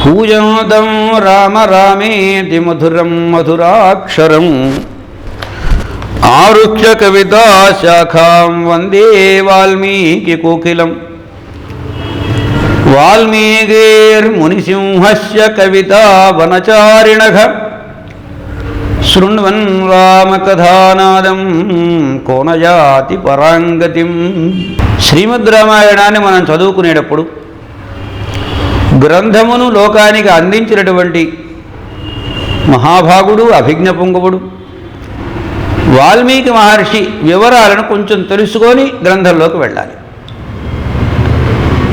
కూజంతం రామ రామేతి మధురం మధురాక్షరం ఆరుహ్య కవితా శాఖాం వందే వాల్మీకి కోకిలం వాల్మీకిర్మునిసింహస్య కవితా వనచారిణః శృణ్వన్ రామకథానాదం కోనయాతి పరాంగతిం. శ్రీమద్ రామాయణాన్ని మనం చదువుకునేటప్పుడు గ్రంథమును లోకానికి అందించినటువంటి మహాభాగుడు అభిజ్ఞ పుంగవుడు వాల్మీకి మహర్షి వివరాలను కొంచెం తెలుసుకొని గ్రంథంలోకి వెళ్ళాలి.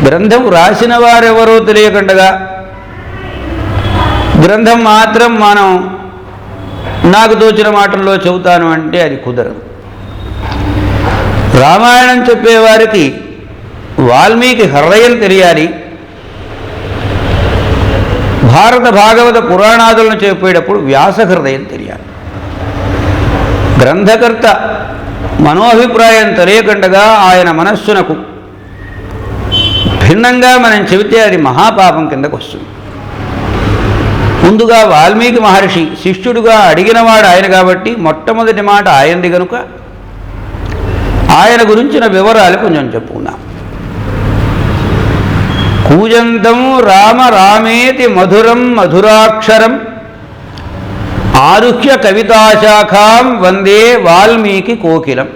గ్రంథం రాసిన వారెవరో తెలియకుండా గ్రంథం మాత్రం మనం నాకు తోచిన మాటల్లో చెబుతాను అంటే అది కుదరదు. రామాయణం చెప్పేవారికి వాల్మీకి హృదయం తెలియాలి. భారత భాగవత పురాణాదులను చెప్పేటప్పుడు వ్యాస హృదయం తెలియాలి. గ్రంథకర్త మనోభిప్రాయం తెలియకుండా ఆయన మనస్సునకు భిన్నంగా మనం చెబితే అది మహాపాపం కిందకు వస్తుంది. ముందుగా వాల్మీకి మహర్షి శిష్యుడుగా అడిగినవాడు ఆయన కాబట్టి మొట్టమొదటి మాట ఆయనది కనుక ఆయన గురించిన వివరాలు కొంచెం చెప్పుకుందాం. కూజంతం రామ రామేతి మధురం మధురాక్షరం ఆరుహ్య కవితాశాఖాం వందే వాల్మీకి కోకిలం.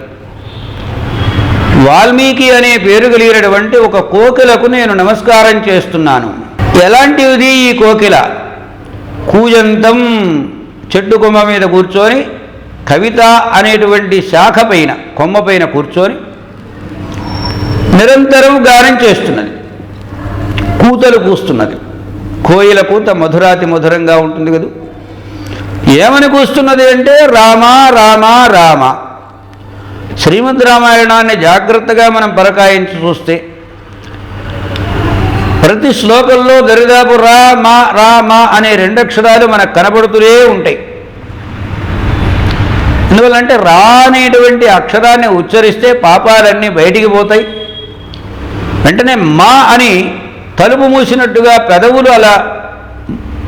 వాల్మీకి అనే పేరు కలిగినటువంటి ఒక కోకిలకు నేను నమస్కారం చేస్తున్నాను. ఎలాంటిది ఈ కోకిల? కూజంతం చెట్టు కొమ్మ మీద కూర్చొని కవిత అనేటువంటి శాఖ పైన కొమ్మ పైన కూర్చొని నిరంతరం గానం చేస్తున్నది, కూతలు కూస్తున్నది. కోయిల కూత మధురాతి మధురంగా ఉంటుంది కదా. ఏమని కూస్తున్నది అంటే రామ రామ రామ. శ్రీమద్ రామాయణాన్ని జాగ్రత్తగా మనం పరకాయించి చూస్తే ప్రతి శ్లోకంలో దరిదాపు రామ రామ అనే రెండు అక్షరాలు మనకు కనబడుతూనే ఉంటాయి. ఎందువల్లంటే రా అనేటువంటి అక్షరాన్ని ఉచ్చరిస్తే పాపాలన్నీ బయటికి పోతాయి. వెంటనే మా అని తలుపు మూసినట్టుగా పెదవులు అలా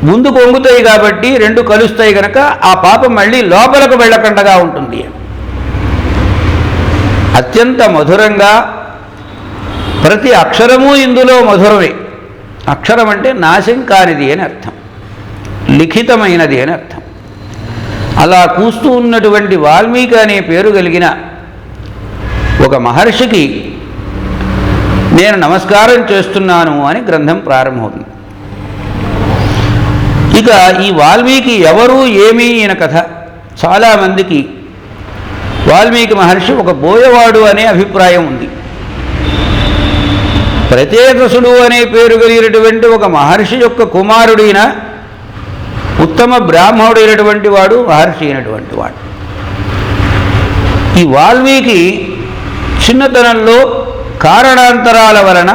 ముందుకు వంగుతాయి కాబట్టి రెండు కలుస్తాయి కనుక ఆ పాపం మళ్ళీ లోపలకు వెళ్ళకుండా ఉంటుంది. అత్యంత మధురంగా ప్రతి అక్షరము ఇందులో మధురమే. అక్షరం అంటే నాశం కానిది అని అర్థం, లిఖితమైనది అని అర్థం. అలా కూస్తూ ఉన్నటువంటి వాల్మీకి అనే పేరు కలిగిన ఒక మహర్షికి నేను నమస్కారం చేస్తున్నాను అని గ్రంథం ప్రారంభమవుతుంది. ఇక ఈ వాల్మీకి ఎవరు ఏమీ ఈయన కథ. చాలామందికి వాల్మీకి మహర్షి ఒక బోయవాడు అనే అభిప్రాయం ఉంది. ప్రత్యేకసుడు అనే పేరు కలిగినటువంటి ఒక మహర్షి యొక్క కుమారుడైన ఉత్తమ బ్రాహ్మణుడైనటువంటి వాడు మహర్షి అయినటువంటి వాడు. ఈ వాల్మీకి చిన్నతనంలో కారణాంతరాల వలన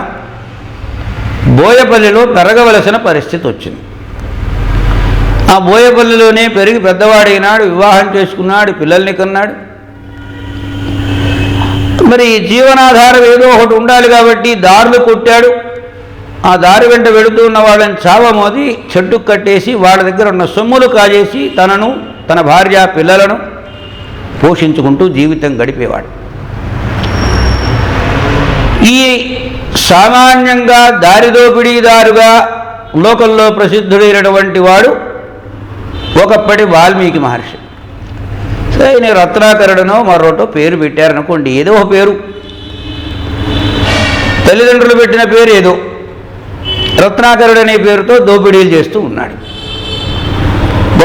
బోయపల్లిలో పెరగవలసిన పరిస్థితి వచ్చింది. ఆ బోయపల్లిలోనే పెరిగి పెద్దవాడైనాడు, వివాహం చేసుకున్నాడు, పిల్లల్ని కన్నాడు. మరి జీవనాధారం ఏదో ఒకటి ఉండాలి కాబట్టి దారులు కొట్టాడు. ఆ దారి వెంట వెళుతూ ఉన్న వాళ్ళని చావమోది చెట్టుకు కట్టేసి వాళ్ళ దగ్గర ఉన్న సొమ్ములు కాజేసి తనను తన భార్య పిల్లలను పోషించుకుంటూ జీవితం గడిపేవాడు. ఈ సామాన్యంగా దారిదోపిడీదారుగా లోకంలో ప్రసిద్ధుడైనటువంటి వాడు ఒకప్పటి వాల్మీకి మహర్షి. సరే, ఈయన రత్నాకరుడనో మరోటో పేరు పెట్టారనుకోండి, ఏదో ఒక పేరు, తల్లిదండ్రులు పెట్టిన పేరు ఏదో. రత్నాకరుడు అనే పేరుతో దోపిడీలు చేస్తూ ఉన్నాడు.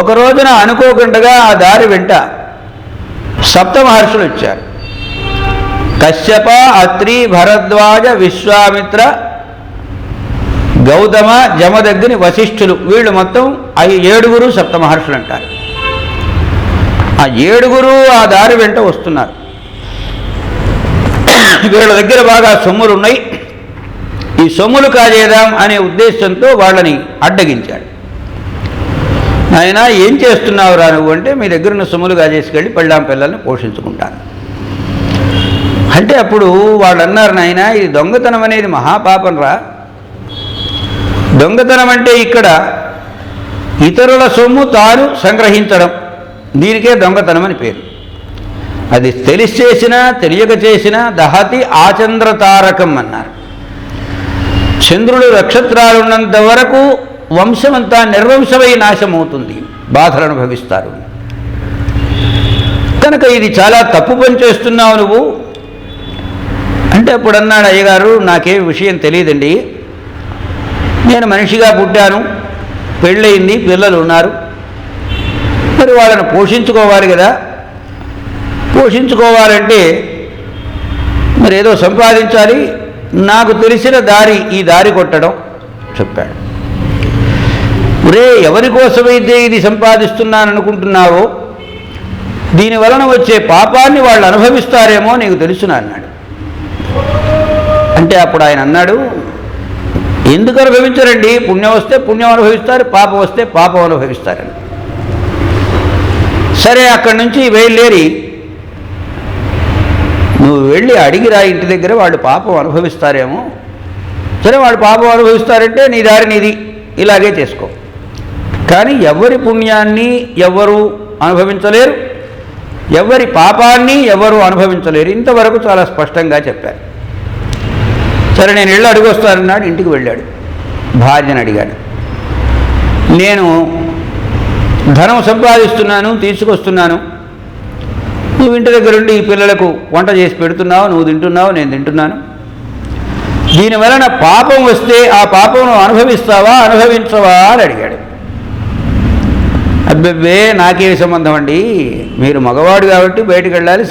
ఒక రోజున అనుకోకుండా ఆ దారి వెంట సప్త మహర్షులు వచ్చారు. కశ్యప, అత్రి, భరద్వాజ, విశ్వామిత్ర, గౌతమ, జమదగ్ని, వశిష్ఠులు. వీళ్ళు మొత్తం 7 సప్త మహర్షులు అంటారు. ఆ 7 ఆ దారి వెంట వస్తున్నారు. వీళ్ళ దగ్గర బాగా సొమ్ములు ఉన్నాయి. ఈ సొమ్ములు కాజేద్దాం అనే ఉద్దేశంతో వాళ్ళని అడ్డగించాడు. ఆయన ఏం చేస్తున్నావురా నువ్వు అంటే, మీ దగ్గర ఉన్న సొమ్ములు కాజేసుకెళ్ళి పెళ్ళాం పిల్లల్ని పోషించుకుంటాను అంటే, అప్పుడు వాళ్ళు అన్నారు, నాయన ఇది దొంగతనం అనేది మహాపాపం రా. దొంగతనం అంటే ఇక్కడ ఇతరుల సొమ్ము తాను సంగ్రహించడం, దీనికే దొంగతనం అని పేరు. అది తెలిసి చేసినా తెలియక చేసినా దహతి ఆచంద్రతారకం అన్నారు. చంద్రుడు నక్షత్రాలున్నంత వరకు వంశమంతా నిర్వంశమై నాశమవుతుంది, బాధలు అనుభవిస్తారు. కనుక ఇది చాలా తప్పు పని చేస్తున్నావు నువ్వు అంటే అప్పుడు అన్నాడు, అయ్యగారు నాకేం విషయం తెలియదండి, నేను మనిషిగా పుట్టాను, పెళ్ళయింది, పిల్లలు ఉన్నారు, మరి వాళ్ళని పోషించుకోవాలి కదా, పోషించుకోవాలంటే మరి ఏదో సంపాదించాలి, నాకు తెలిసిన దారి ఈ దారి కొట్టడం చెప్పాడు. ఒరే, ఎవరి కోసమైతే ఇది సంపాదిస్తున్నాననుకుంటున్నావో దీనివలన వచ్చే పాపాన్ని వాళ్ళు అనుభవిస్తారేమో నీకు తెలుసునా అన్నాడు. అంటే అప్పుడు ఆయన అన్నాడు, ఎందుకు అనుభవించరండి, పుణ్యం వస్తే పుణ్యం అనుభవిస్తారు, పాపం వస్తే పాపం అనుభవిస్తారని. సరే, అక్కడి నుంచి బయలుదేరి నువ్వు వెళ్ళి అడిగిరా ఇంటి దగ్గర, వాళ్ళు పాపం అనుభవిస్తారేమో. సరే, వాళ్ళు పాపం అనుభవిస్తారంటే నీ దారి నీది, ఇలాగే చేసుకో. కానీ ఎవరి పుణ్యాన్ని ఎవరు అనుభవించలేరు, ఎవరి పాపాన్ని ఎవరు అనుభవించలేరు, ఇంతవరకు చాలా స్పష్టంగా చెప్పారు. సరే, నేను వెళ్ళి అడిగొస్తానన్నాడు. ఇంటికి వెళ్ళాడు, భార్యను అడిగాడు, నేను ధనం సంపాదిస్తున్నాను, తీసుకొస్తున్నాను, నువ్వు ఇంటి దగ్గరుండి ఈ పిల్లలకు వంట చేసి పెడుతున్నావు, నువ్వు తింటున్నావు, నేను తింటున్నాను, దీనివలన పాపం వస్తే ఆ పాపం నువ్వు అనుభవిస్తావా అనుభవించవా అని అడిగాడు. అబ్బెబ్బే, నాకేమి సంబంధం అండి, మీరు మగవాడు కాబట్టి బయటకు వెళ్ళాలి,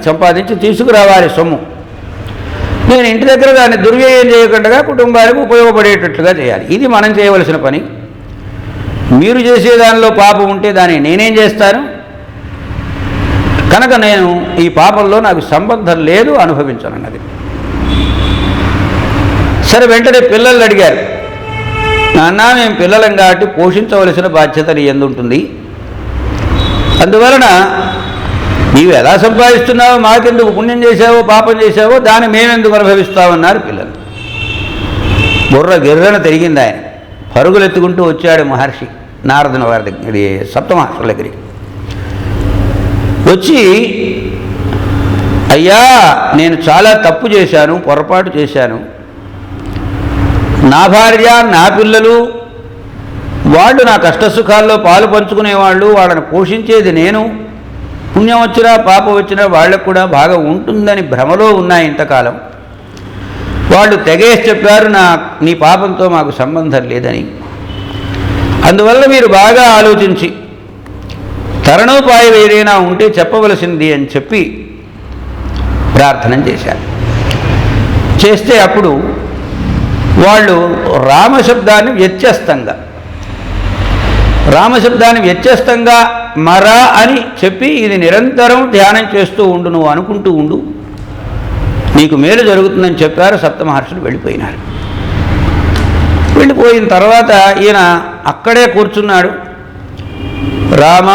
సంపాదించి తీసుకురావాలి సొమ్ము, నేను ఇంటి దగ్గర దాన్ని దుర్వ్యయం చేయకుండా కుటుంబానికి ఉపయోగపడేటట్లుగా చేయాలి, ఇది మనం చేయవలసిన పని. మీరు చేసే దానిలో పాపం ఉంటే దాన్ని నేనేం చేస్తాను, కనుక నేను ఈ పాపంలో నాకు సంబంధం లేదు, అనుభవించనన్నది. సరే, వెంటనే పిల్లలు అడిగారు, నాన్న మేము పిల్లలం కాబట్టి పోషించవలసిన బాధ్యత నీ యందు ఉంటుంది, అందువలన నీవు ఎలా సంపాదిస్తున్నావో, మాకెందుకు పుణ్యం చేసావో పాపం చేసావో దాన్ని మేమెందుకు అనుభవిస్తామన్నారు పిల్లలు. బుర్ర గిర్రన తిరిగింది. ఆయన పరుగులెత్తుకుంటూ వచ్చాడు మహర్షి నారదుని వారి దగ్గర, ఇది సప్తమహర్షుల దగ్గరికి వచ్చి, అయ్యా నేను చాలా తప్పు చేశాను, పొరపాటు చేశాను, నా భార్య నా పిల్లలు వాళ్ళు నా కష్టసుఖాల్లో పాలు పంచుకునేవాళ్ళు, వాళ్ళని పోషించేది నేను, పుణ్యం వచ్చినా పాపం వచ్చినా వాళ్ళకు కూడా బాగా ఉంటుందని భ్రమలో ఉన్నాయి ఇంతకాలం, వాళ్ళు తెగేసి చెప్పారు నీ పాపంతో మాకు సంబంధం లేదని, అందువల్ల మీరు బాగా ఆలోచించి తరణోపాయం ఏదైనా ఉంటే చెప్పవలసింది అని చెప్పి ప్రార్థన చేశారు. చేస్తే అప్పుడు వాళ్ళు రామశబ్దాన్ని వ్యత్యస్తంగా మరా అని చెప్పి, ఇది నిరంతరం ధ్యానం చేస్తూ ఉండు, నువ్వు అనుకుంటూ ఉండు, నీకు మేలు జరుగుతుందని చెప్పారు. సప్తమహర్షులు వెళ్ళిపోయినారు. వెళ్ళిపోయిన తర్వాత ఈయన అక్కడే కూర్చున్నాడు. రామ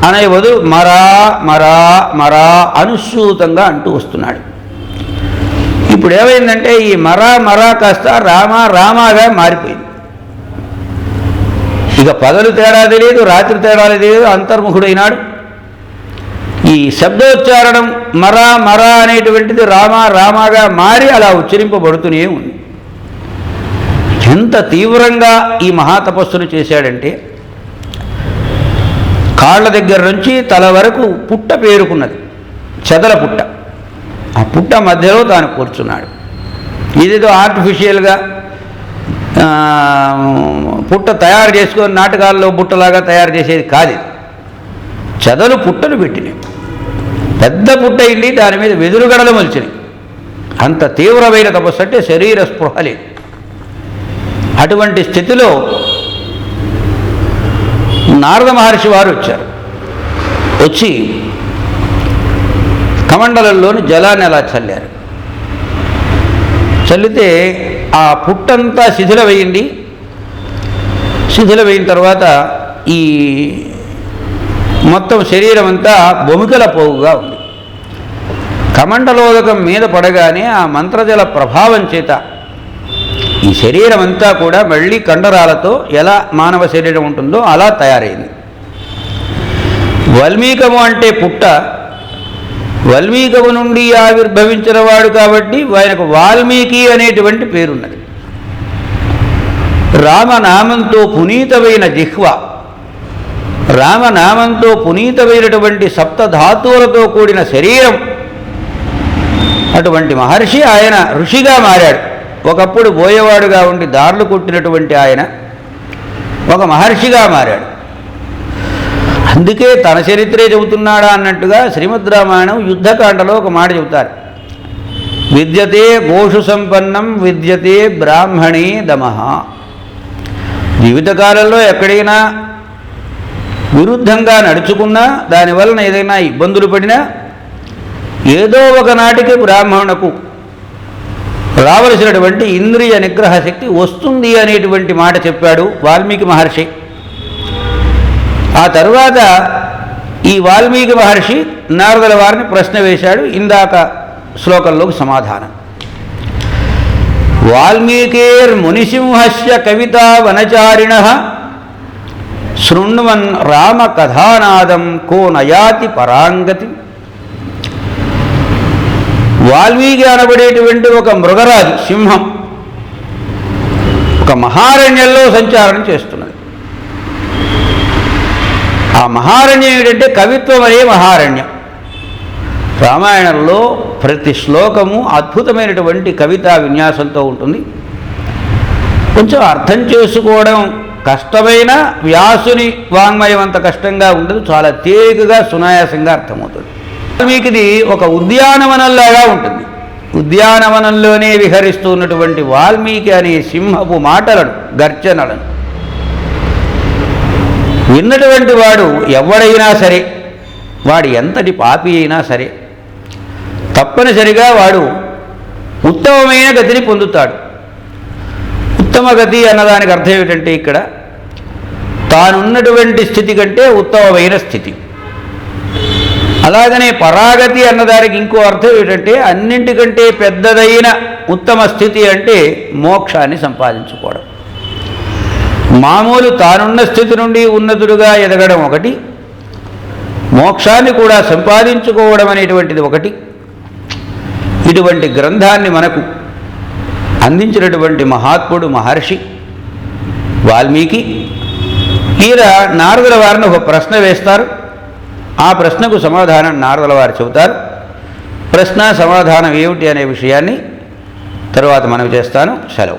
అనే వధు మరా మరా మరా అనుసూతంగా అంటూ వస్తున్నాడు. ఇప్పుడు ఏమైందంటే ఈ మరా మరా కాస్త రామ రామాగా మారిపోయింది. ఇక పగలు తేడా తెలియదు, రాత్రి తేడా తెలియదు, అంతర్ముఖుడైనాడు. ఈ శబ్దోచ్చారణం మరా మరా అనేటువంటిది రామ రామాగా మారి అలా ఉచ్చరింపబడుతూనే ఉంది. ఎంత తీవ్రంగా ఈ మహాతపస్సును చేశాడంటే, కాళ్ళ దగ్గర నుంచి తల వరకు పుట్ట పేరుకున్నది, చెదల పుట్ట. ఆ పుట్ట మధ్యలో తాను కూర్చున్నాడు. ఇదేదో ఆర్టిఫిషియల్గా పుట్ట తయారు చేసుకొని నాటకాల్లో బుట్టలాగా తయారు చేసేది కాదు. చెదలు పుట్టలు పెట్టినాయి, పెద్ద పుట్ట అయింది, దాని మీద వెదురుగడలు మలిచినాయి. అంత తీవ్రమైన తపస్సు అంటే శరీర స్పృహ లేదు. అటువంటి స్థితిలో నారద మహర్షి వారు వచ్చారు. వచ్చి కమండలంలోని జలాన్ని అలా చల్లారు. చల్లితే ఆ పుట్టంతా శిథిలమైంది. శిథిలమైన తర్వాత ఈ మొత్తం శరీరం అంతా బొమికల పోగుగా ఉంది. కమండలోదకం మీద పడగానే ఆ మంత్రజల ప్రభావం చేత ఈ శరీరం అంతా కూడా మళ్ళీ కండరాలతో ఎలా మానవ శరీరం ఉంటుందో అలా తయారైంది. వల్మీకము అంటే పుట్ట, వల్మీకము నుండి ఆవిర్భవించిన వాడు కాబట్టి ఆయనకు వాల్మీకి అనేటువంటి పేరున్నది. రామనామంతో పునీతమైన జిహ్వ, రామనామంతో పునీతమైనటువంటి సప్తధాతువులతో కూడిన శరీరం, అటువంటి మహర్షి ఆయన ఋషిగా మారాడు. ఒకప్పుడు బోయేవాడుగా ఉండి దారులు కొట్టినటువంటి ఆయన ఒక మహర్షిగా మారాడు. అందుకే తన చరిత్రే చెబుతున్నాడా అన్నట్టుగా శ్రీమద్ రామాయణం యుద్ధకాండలో ఒక మాట చెబుతారు. విద్యతే గోషు సంపన్నం విద్యతే బ్రాహ్మణే దమః. జీవితకాలంలో ఎక్కడైనా విరుద్ధంగా నడుచుకున్నా, దానివలన ఏదైనా ఇబ్బందులు పడినా ఏదో ఒకనాటికి బ్రాహ్మణునకు రావలసినటువంటి ఇంద్రియ నిగ్రహ శక్తి వస్తుంది అనేటువంటి మాట చెప్పాడు వాల్మీకి మహర్షి. ఆ తరువాత ఈ వాల్మీకి మహర్షి నారదుల వారిని ప్రశ్న వేశాడు. ఇందాక శ్లోకంలోకి సమాధానం. వాల్మీకిర్మునిసింహస్య కవితా వనచారిణః శృణ్వన్ రామ కథానాదం కో నయాతి పరాంగతి. వాల్మీకి అనబడేటువంటి ఒక మృగరాజు, సింహం, ఒక మహారణ్యంలో సంచారం చేస్తున్నది. ఆ మహారణ్యం ఏంటంటే కవిత్వం అనే మహారణ్యం. రామాయణంలో ప్రతి శ్లోకము అద్భుతమైనటువంటి కవితా విన్యాసంతో ఉంటుంది. కొంచెం అర్థం చేసుకోవడం కష్టమైన వ్యాసుని వాంగ్మయం అంత కష్టంగా ఉండదు, చాలా తేలికగా సునాయాసంగా అర్థమవుతుంది. వాల్మీకిది ఒక ఉద్యానవనంలాగా ఉంటుంది. ఉద్యానవనంలోనే విహరిస్తూ ఉన్నటువంటి వాల్మీకి అనే సింహపు మాటలను, గర్జనలను విన్నటువంటి వాడు ఎవడైనా సరే, వాడు ఎంతటి పాపి అయినా సరే తప్పనిసరిగా వాడు ఉత్తమమైన గతిని పొందుతాడు. ఉత్తమ గతి అన్నదానికి అర్థం ఏమిటంటే ఇక్కడ తానున్నటువంటి స్థితి కంటే ఉత్తమమైన స్థితి. అలాగనే పరాగతి అన్నదానికి ఇంకో అర్థం ఏమిటంటే అన్నింటికంటే పెద్దదైన ఉత్తమ స్థితి అంటే మోక్షాన్ని సంపాదించుకోవడం. మామూలు తానున్న స్థితి నుండి ఉన్నతుడుగా ఎదగడం ఒకటి, మోక్షాన్ని కూడా సంపాదించుకోవడం అనేటువంటిది ఒకటి. ఇటువంటి గ్రంథాన్ని మనకు అందించినటువంటి మహాత్ముడు మహర్షి వాల్మీకి. ఈయన నారదుల వారిని ఒక ప్రశ్న వేస్తారు. ఆ ప్రశ్నకు సమాధానం నారదుల వారు చెబుతారు. ప్రశ్న సమాధానం ఏమిటి అనే విషయాన్ని తరువాత మనవి చేస్తాను. సెలవు.